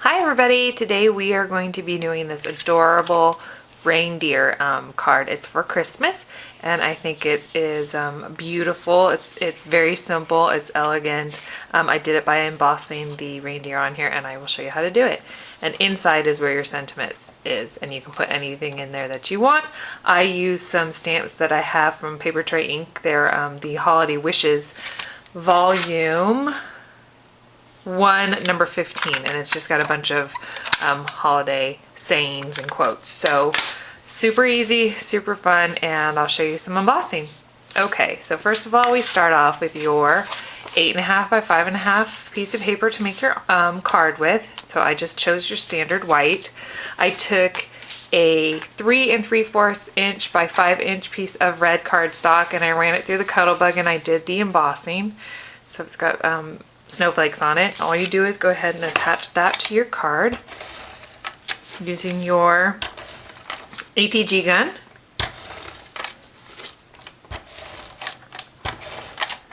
Hi everybody! Today we are going to be doing this adorable reindeer card. It's for Christmas and I think it is beautiful. It's very simple, it's elegant. I did it by embossing the reindeer on here and I will show you how to do it. And inside is where your sentiment is, and you can put anything in there that you want. I use some stamps that I have from Papertrey Ink. They're the Holiday Wishes volume 1, number 15, and it's just got a bunch of holiday sayings and quotes. So super easy, super fun, and I'll show you some embossing. Okay, so first of all, we start off with your 8.5 by 5.5 piece of paper to make your card with. So I just chose your standard white. I took a 3 3/4 inch by 5 inch piece of red cardstock and I ran it through the Cuttlebug and I did the embossing. So it's got snowflakes on it. All you do is go ahead and attach that to your card using your ATG gun.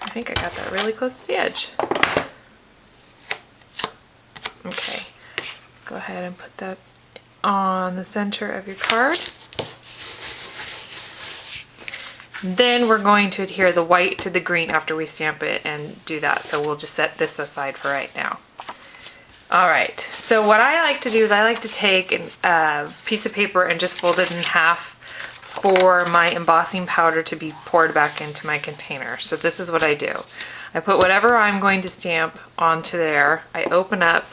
I think I got that really close to the edge. Okay, go ahead and put that on the center of your card. Then we're going to adhere the white to the green after we stamp it and do that. So we'll just set this aside for right now. All right, so what I like to do is I like to take a piece of paper and just fold it in half for my embossing powder to be poured back into my container. So this is what I do. I put whatever I'm going to stamp onto there. I open up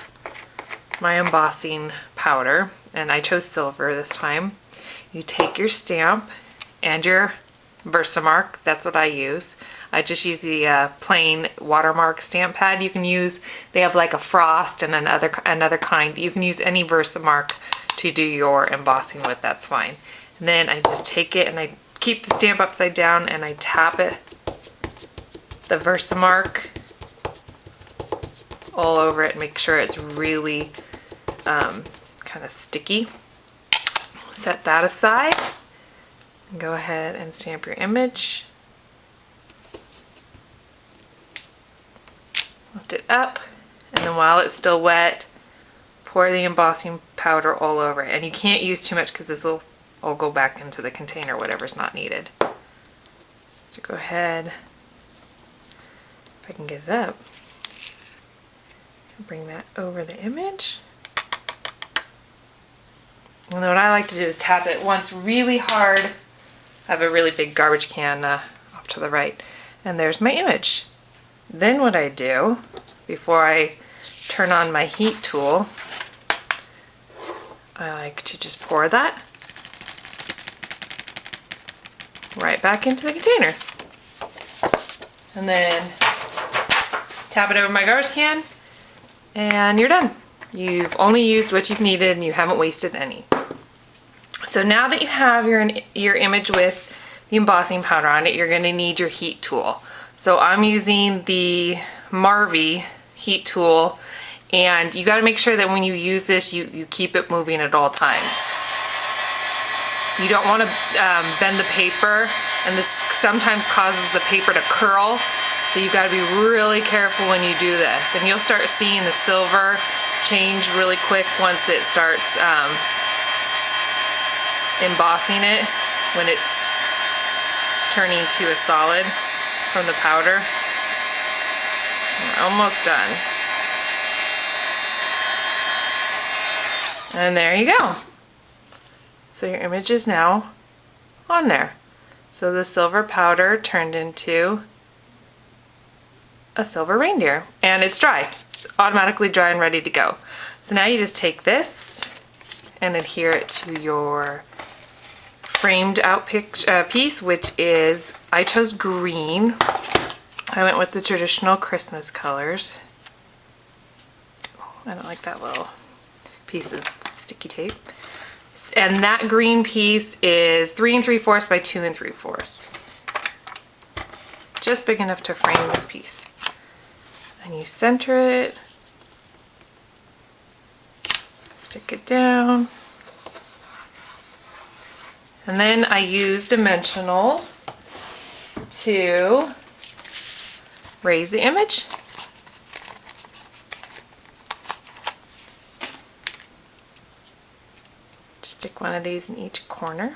my embossing powder, and I chose silver this time. You take your stamp and your Versamark, that's what I use. I just use the plain watermark stamp pad. You can use, they have like a Frost and another kind. You can use any Versamark to do your embossing with, that's fine. And then I just take it and I keep the stamp upside down and I tap it, the Versamark, all over it, make sure it's really kind of sticky. Set that aside. Go ahead and stamp your image. Lift it up, and then while it's still wet, pour the embossing powder all over it. And you can't use too much because this will all go back into the container, whatever's not needed. So go ahead, if I can get it up, bring that over the image. And then what I like to do is tap it once really hard. I have a really big garbage can off to the right, and there's my image. Then what I do, before I turn on my heat tool, I like to just pour that right back into the container. And then tap it over my garbage can, and you're done. You've only used what you've needed and you haven't wasted any. So now that you have your image with the embossing powder on it, you're going to need your heat tool. So I'm using the Marvy heat tool, and you got to make sure that when you use this, you keep it moving at all times. You don't want to bend the paper, and this sometimes causes the paper to curl. So you got to be really careful when you do this. And you'll start seeing the silver change really quick once it starts embossing it, when it's turning to a solid from the powder. We're almost done. And there you go. So your image is now on there. So the silver powder turned into a silver reindeer, and it's dry. It's automatically dry and ready to go. So now you just take this and adhere it to your framed out piece, which is, I chose green. I went with the traditional Christmas colors. I don't like that little piece of sticky tape. And that green piece is 3 3/4 by 2 3/4. Just big enough to frame this piece. And you center it, stick it down. And then I use dimensionals to raise the image. Stick one of these in each corner.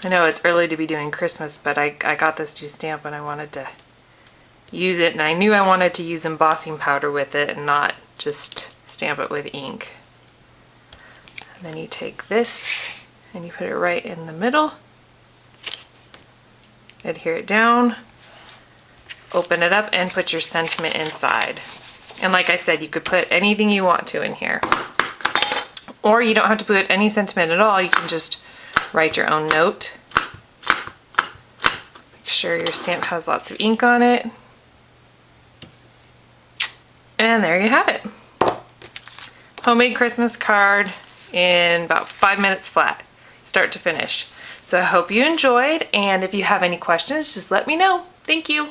I know it's early to be doing Christmas, but I got this to stamp and I wanted to use it, and I knew I wanted to use embossing powder with it and not just stamp it with ink. And then you take this and you put it right in the middle, adhere it down, open it up, and put your sentiment inside. And like I said, you could put anything you want to in here. Or you don't have to put any sentiment at all, you can just write your own note. Make sure your stamp has lots of ink on it. And there you have it. Homemade Christmas card in about 5 minutes flat, start to finish. So I hope you enjoyed, and if you have any questions, just let me know. Thank you.